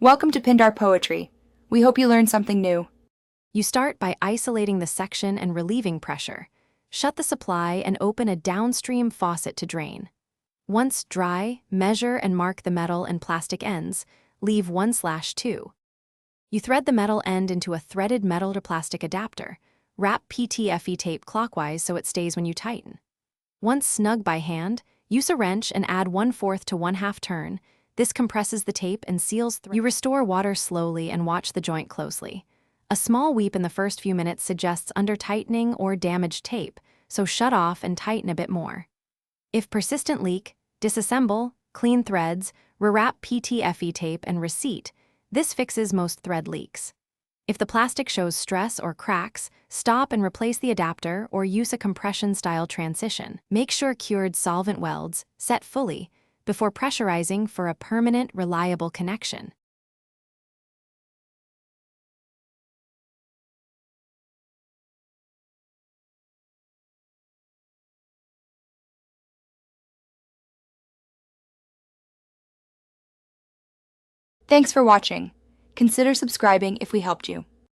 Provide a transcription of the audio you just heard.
Welcome to Pindar Poetry. We hope you learned something new. You start by isolating the section and relieving pressure. Shut the supply and open a downstream faucet to drain. Once dry, measure and mark the metal and plastic ends. Leave 1/2. You thread the metal end into a threaded metal to plastic adapter. Wrap PTFE tape clockwise so it stays when you tighten. Once snug by hand, use a wrench and add 1/4 to 1/2 turn. This compresses the tape and seals through. You restore water slowly and watch the joint closely. A small weep in the first few minutes suggests under-tightening or damaged tape, so shut off and tighten a bit more. If persistent leak, disassemble, clean threads, rewrap PTFE tape and reseat. This fixes most thread leaks. If the plastic shows stress or cracks, stop and replace the adapter or use a compression-style transition. Make sure cured solvent welds, set fully, before pressurizing for a permanent, reliable connection. Thanks for watching. Consider subscribing if we helped you.